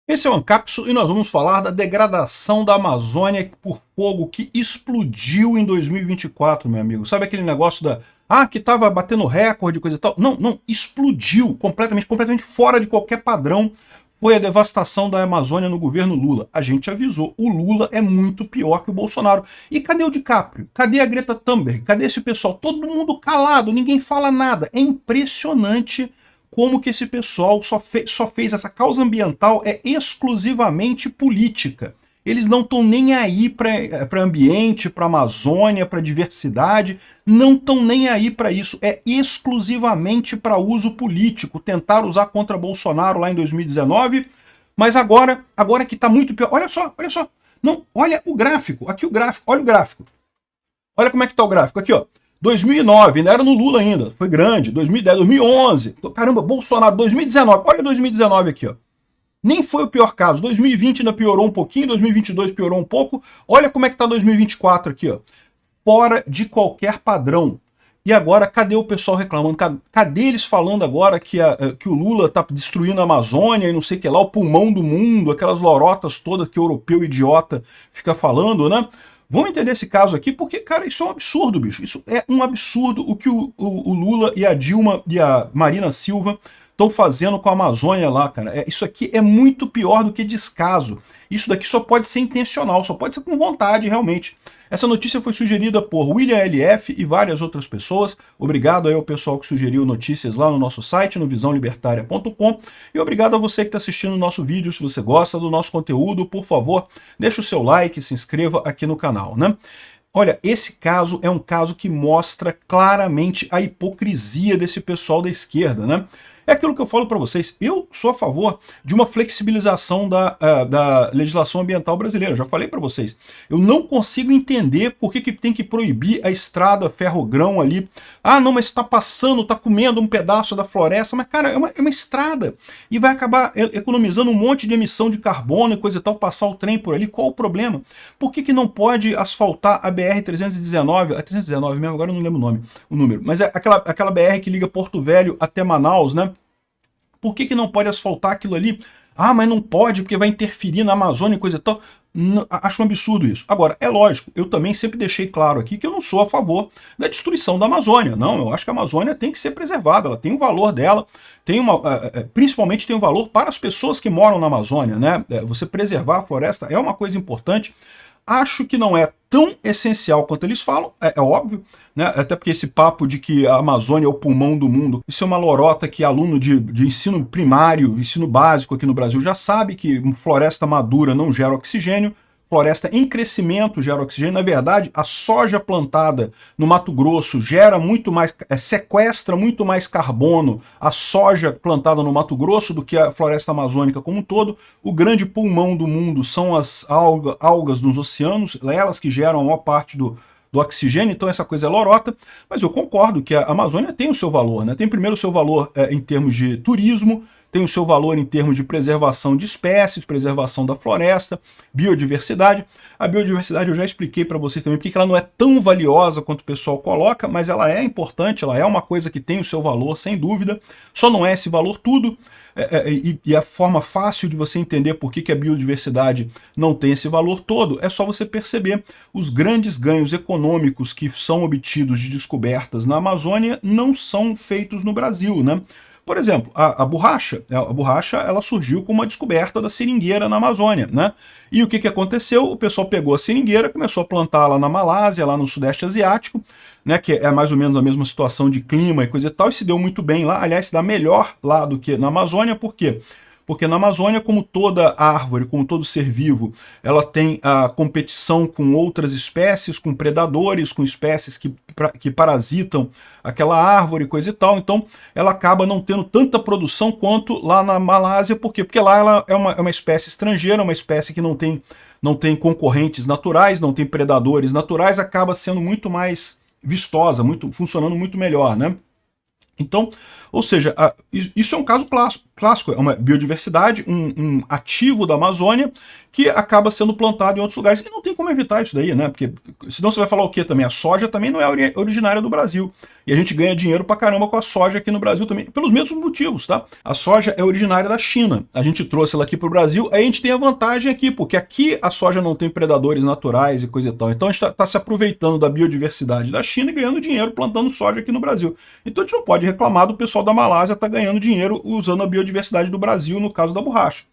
Esse é o Ancapsu e nós vamos falar da degradação da Amazônia por fogo que explodiu em 2024, meu amigo. Sabe aquele negócio da... Ah, que estava batendo recorde, coisa e tal. Não, não, explodiu completamente fora de qualquer padrão. Foi a devastação da Amazônia no governo Lula. A gente avisou, o Lula é muito pior que o Bolsonaro. E cadê o DiCaprio? Cadê a Greta Thunberg? Cadê esse pessoal? Todo mundo calado, ninguém fala nada. É impressionante como que esse pessoal só fez essa causa ambiental é exclusivamente política. Eles não estão nem aí para ambiente, para Amazônia, para diversidade, não estão nem aí para isso. É exclusivamente para uso político. Tentaram usar contra Bolsonaro lá em 2019, mas agora que está muito pior. Olha só. Não, olha o gráfico. Aqui o gráfico, olha o gráfico. Olha como é que está o gráfico aqui, ó. 2009, não era no Lula ainda, foi grande, 2010, 2011, caramba, Bolsonaro, 2019, olha 2019 aqui, ó. Nem foi o pior caso, 2020 ainda piorou um pouquinho, 2022 piorou um pouco, olha como é que tá 2024 aqui, ó. Fora de qualquer padrão. E agora, cadê o pessoal reclamando? Cadê eles falando agora que o Lula tá destruindo a Amazônia e não sei o que lá, o pulmão do mundo, aquelas lorotas todas que o europeu idiota fica falando, né? Vamos entender esse caso aqui, porque, cara, isso é um absurdo, bicho. Isso é um absurdo o que o Lula e a Dilma e a Marina Silva estão fazendo com a Amazônia lá, cara. Isso aqui é muito pior do que descaso. Isso daqui só pode ser intencional, só pode ser com vontade, realmente. Essa notícia foi sugerida por William LF e várias outras pessoas. Obrigado aí ao pessoal que sugeriu notícias lá no nosso site, no visãolibertaria.com. E obrigado a você que está assistindo o nosso vídeo. Se você gosta do nosso conteúdo, por favor, deixa o seu like, se inscreva aqui no canal, né? Olha, esse caso é um caso que mostra claramente a hipocrisia desse pessoal da esquerda, né? É aquilo que eu falo para vocês, eu sou a favor de uma flexibilização da legislação ambiental brasileira, já falei para vocês. Eu não consigo entender por que tem que proibir a estrada ferrogrão ali. Ah, não, mas está passando, está comendo um pedaço da floresta, mas cara, é uma estrada. E vai acabar economizando um monte de emissão de carbono e coisa e tal, passar o trem por ali, qual o problema? Por que não pode asfaltar a BR-319, a 319 mesmo, agora eu não lembro o número, mas é aquela BR que liga Porto Velho até Manaus, né? Por que não pode asfaltar aquilo ali? Ah, mas não pode porque vai interferir na Amazônia e coisa e tal. Não, acho um absurdo isso. Agora, é lógico, eu também sempre deixei claro aqui que eu não sou a favor da destruição da Amazônia. Não, eu acho que a Amazônia tem que ser preservada, ela tem o valor dela, principalmente tem um valor para as pessoas que moram na Amazônia, né? Você preservar a floresta é uma coisa importante. Acho que não é tão essencial quanto eles falam, é óbvio, né? Até porque esse papo de que a Amazônia é o pulmão do mundo, isso é uma lorota que aluno de ensino primário, ensino básico aqui no Brasil já sabe que floresta madura não gera oxigênio, floresta em crescimento gera oxigênio. Na verdade, a soja plantada no Mato Grosso gera muito mais, sequestra muito mais carbono a soja plantada no Mato Grosso do que a floresta amazônica como um todo. O grande pulmão do mundo são as algas nos oceanos, elas que geram a maior parte do oxigênio, então essa coisa é lorota, mas eu concordo que a Amazônia tem o seu valor, né? Tem primeiro o seu valor em termos de turismo, tem o seu valor em termos de preservação de espécies, preservação da floresta, biodiversidade. A biodiversidade eu já expliquei para vocês também porque ela não é tão valiosa quanto o pessoal coloca, mas ela é importante, ela é uma coisa que tem o seu valor, sem dúvida. Só não é esse valor tudo, e a forma fácil de você entender por que a biodiversidade não tem esse valor todo é só você perceber os grandes ganhos econômicos que são obtidos de descobertas na Amazônia não são feitos no Brasil, né? Por exemplo, a borracha ela surgiu com uma descoberta da seringueira na Amazônia, né? E o que aconteceu? O pessoal pegou a seringueira, começou a plantar lá na Malásia, lá no Sudeste Asiático, né, que é mais ou menos a mesma situação de clima e coisa e tal, e se deu muito bem lá. Aliás, se dá melhor lá do que na Amazônia, por quê? Porque na Amazônia, como toda árvore, como todo ser vivo, ela tem a competição com outras espécies, com predadores, com espécies que parasitam aquela árvore, coisa e tal. Então, ela acaba não tendo tanta produção quanto lá na Malásia. Por quê? Porque lá ela é uma espécie estrangeira, uma espécie que não tem concorrentes naturais, não tem predadores naturais, acaba sendo muito mais funcionando muito melhor, né? Então, ou seja, isso é um caso clássico, é uma biodiversidade, um ativo da Amazônia que acaba sendo plantado em outros lugares. E não tem como evitar isso daí, né? Porque senão você vai falar o quê também? A soja também não é originária do Brasil. E a gente ganha dinheiro pra caramba com a soja aqui no Brasil também, pelos mesmos motivos, tá? A soja é originária da China. A gente trouxe ela aqui pro Brasil, aí a gente tem a vantagem aqui, porque aqui a soja não tem predadores naturais e coisa e tal. Então a gente tá se aproveitando da biodiversidade da China e ganhando dinheiro plantando soja aqui no Brasil. Então a gente não pode reclamar do pessoal da Malásia tá ganhando dinheiro usando a biodiversidade do Brasil, no caso da borracha.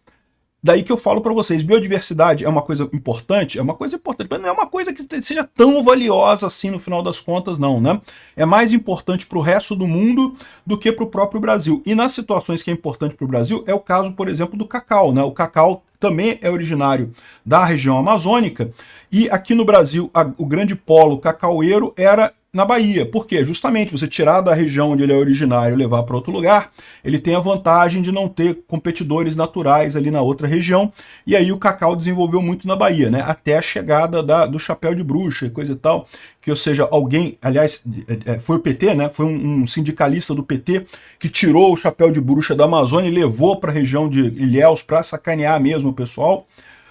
Daí que eu falo para vocês, biodiversidade é uma coisa importante, mas não é uma coisa que seja tão valiosa assim no final das contas, não, né? É mais importante para o resto do mundo do que para o próprio Brasil. E nas situações que é importante para o Brasil, é o caso, por exemplo, do cacau, né? O cacau também é originário da região amazônica, e aqui no Brasil o grande polo cacaueiro era na Bahia. Por quê? Justamente você tirar da região onde ele é originário e levar para outro lugar, ele tem a vantagem de não ter competidores naturais ali na outra região, e aí o cacau desenvolveu muito na Bahia, né? Até a chegada do chapéu de bruxa e coisa e tal, que ou seja, alguém, aliás, foi o PT, né? Foi um sindicalista do PT que tirou o chapéu de bruxa da Amazônia e levou para a região de Ilhéus para sacanear mesmo o pessoal,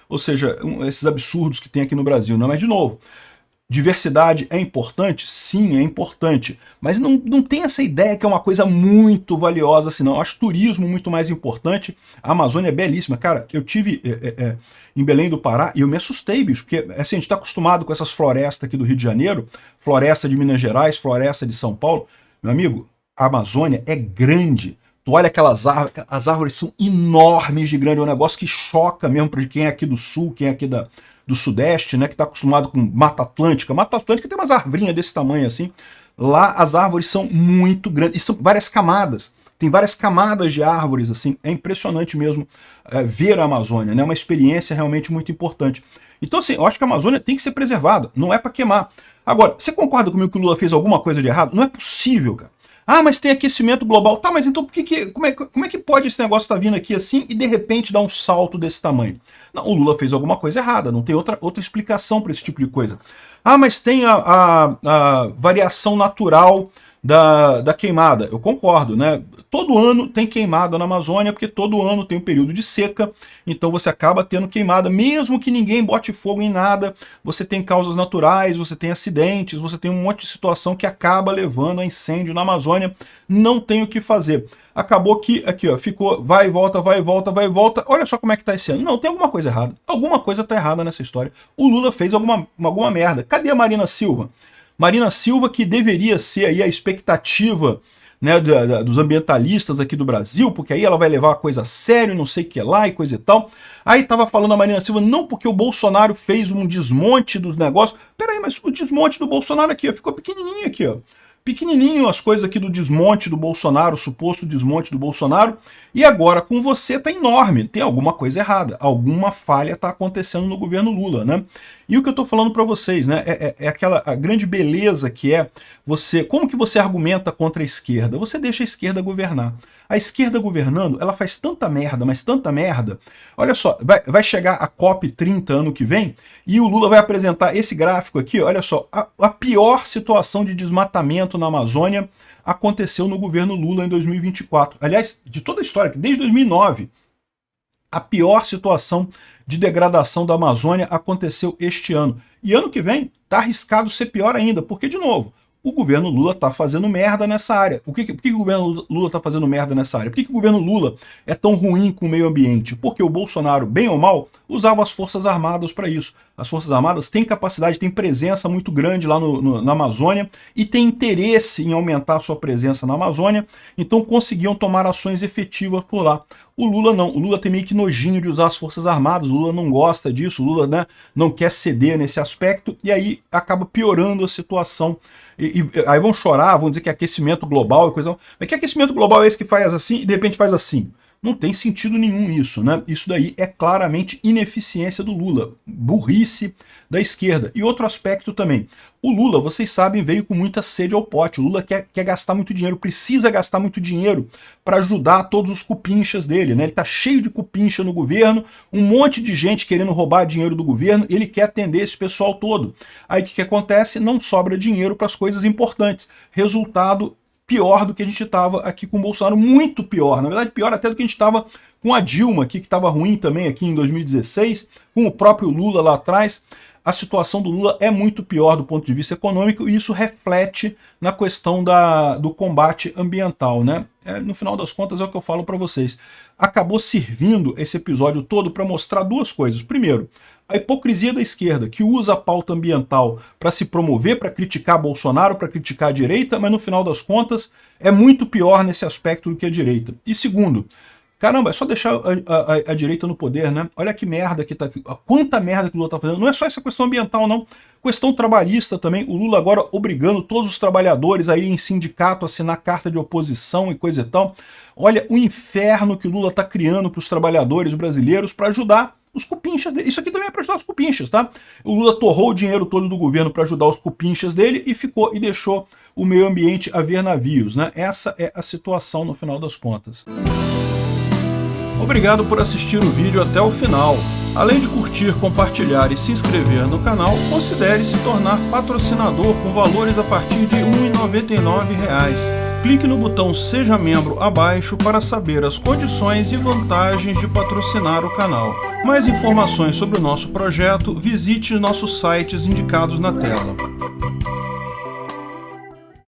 ou seja, esses absurdos que tem aqui no Brasil, não é de novo. Diversidade é importante? Sim, é importante. Mas não tem essa ideia que é uma coisa muito valiosa assim, não. Eu acho turismo muito mais importante. A Amazônia é belíssima. Cara, eu tive em Belém do Pará e eu me assustei, bicho. Porque assim, a gente está acostumado com essas florestas aqui do Rio de Janeiro, floresta de Minas Gerais, floresta de São Paulo. Meu amigo, a Amazônia é grande. Tu olha aquelas árvores, as árvores são enormes de grande. É um negócio que choca mesmo para quem é aqui do sul, quem é aqui do Sudeste, né, que está acostumado com Mata Atlântica. Mata Atlântica tem umas arvrinhas desse tamanho assim. Lá as árvores são muito grandes, e são várias camadas. Tem várias camadas de árvores, assim. É impressionante mesmo ver a Amazônia, né? É uma experiência realmente muito importante. Então, assim, eu acho que a Amazônia tem que ser preservada, não é para queimar. Agora, você concorda comigo que o Lula fez alguma coisa de errado? Não é possível, cara. Ah, mas tem aquecimento global. Tá, mas então como é que pode esse negócio estar vindo aqui assim e de repente dar um salto desse tamanho? Não, o Lula fez alguma coisa errada, não tem outra explicação para esse tipo de coisa. Ah, mas tem a variação natural da queimada. Eu concordo, né? Todo ano tem queimada na Amazônia, porque todo ano tem um período de seca, então você acaba tendo queimada, mesmo que ninguém bote fogo em nada, você tem causas naturais, você tem acidentes, você tem um monte de situação que acaba levando a incêndio na Amazônia, não tem o que fazer. Acabou que, aqui ó, ficou, vai e volta, vai e volta, vai e volta, olha só como é que tá esse ano. Não, tem alguma coisa errada, alguma coisa tá errada nessa história. O Lula fez alguma merda. Cadê a Marina Silva? Marina Silva, que deveria ser aí a expectativa, né, dos ambientalistas aqui do Brasil, porque aí ela vai levar a coisa a sério, não sei o que lá e coisa e tal. Aí tava falando a Marina Silva, não porque o Bolsonaro fez um desmonte dos negócios. Peraí, mas o desmonte do Bolsonaro aqui, ó, ficou pequenininho aqui, ó. Pequenininho as coisas aqui do desmonte do Bolsonaro, o suposto desmonte do Bolsonaro, e agora com você tá enorme, tem alguma coisa errada, alguma falha tá acontecendo no governo Lula, né? E o que eu tô falando para vocês, né, é aquela a grande beleza que é você, como que você argumenta contra a esquerda? Você deixa a esquerda governar. A esquerda governando, ela faz tanta merda, mas tanta merda. Olha só, vai chegar a COP30 ano que vem, e o Lula vai apresentar esse gráfico aqui, olha só, a pior situação de desmatamento na Amazônia aconteceu no governo Lula em 2024. Aliás, de toda a história, desde 2009, a pior situação de degradação da Amazônia aconteceu este ano. E ano que vem está arriscado ser pior ainda, porque, de novo, o governo Lula está fazendo merda nessa área. Por que o governo Lula está fazendo merda nessa área? Por que o governo Lula é tão ruim com o meio ambiente? Porque o Bolsonaro, bem ou mal, usava as Forças Armadas para isso. As Forças Armadas têm capacidade, têm presença muito grande lá na Amazônia e têm interesse em aumentar a sua presença na Amazônia, então conseguiam tomar ações efetivas por lá. O Lula não, o Lula tem meio que nojinho de usar as Forças Armadas, o Lula não gosta disso, o Lula, né, não quer ceder nesse aspecto, e aí acaba piorando a situação. Aí vão chorar, vão dizer que é aquecimento global e coisa. Mas que aquecimento global é esse que faz assim e de repente faz assim? Não tem sentido nenhum isso, né? Isso daí é claramente ineficiência do Lula, burrice da esquerda. E outro aspecto também, o Lula, vocês sabem, veio com muita sede ao pote. O Lula quer gastar muito dinheiro, precisa gastar muito dinheiro para ajudar todos os cupinchas dele, né? Ele tá cheio de cupincha no governo, um monte de gente querendo roubar dinheiro do governo, ele quer atender esse pessoal todo. Aí o que acontece? Não sobra dinheiro para as coisas importantes. Resultado, pior do que a gente estava aqui com o Bolsonaro, muito pior, na verdade pior até do que a gente estava com a Dilma aqui, que estava ruim também aqui em 2016, com o próprio Lula lá atrás. A situação do Lula é muito pior do ponto de vista econômico e isso reflete na questão do combate ambiental, né? No final das contas é o que eu falo para vocês. Acabou servindo esse episódio todo para mostrar duas coisas. Primeiro, a hipocrisia da esquerda, que usa a pauta ambiental para se promover, para criticar Bolsonaro, para criticar a direita, mas no final das contas é muito pior nesse aspecto do que a direita. E segundo, caramba, é só deixar a direita no poder, né? Olha que merda que tá aqui, quanta merda que o Lula tá fazendo. Não é só essa questão ambiental, não. Questão trabalhista também. O Lula agora obrigando todos os trabalhadores a irem em sindicato, assinar carta de oposição e coisa e tal. Olha o inferno que o Lula tá criando para os trabalhadores brasileiros para ajudar os cupinchas dele. Isso aqui também é para ajudar os cupinchas, tá? O Lula torrou o dinheiro todo do governo para ajudar os cupinchas dele e deixou o meio ambiente a ver navios, né? Essa é a situação no final das contas. Obrigado por assistir o vídeo até o final. Além de curtir, compartilhar e se inscrever no canal, considere se tornar patrocinador com valores a partir de R$ 1,99. Clique no botão Seja Membro abaixo para saber as condições e vantagens de patrocinar o canal. Mais informações sobre o nosso projeto, visite nossos sites indicados na tela.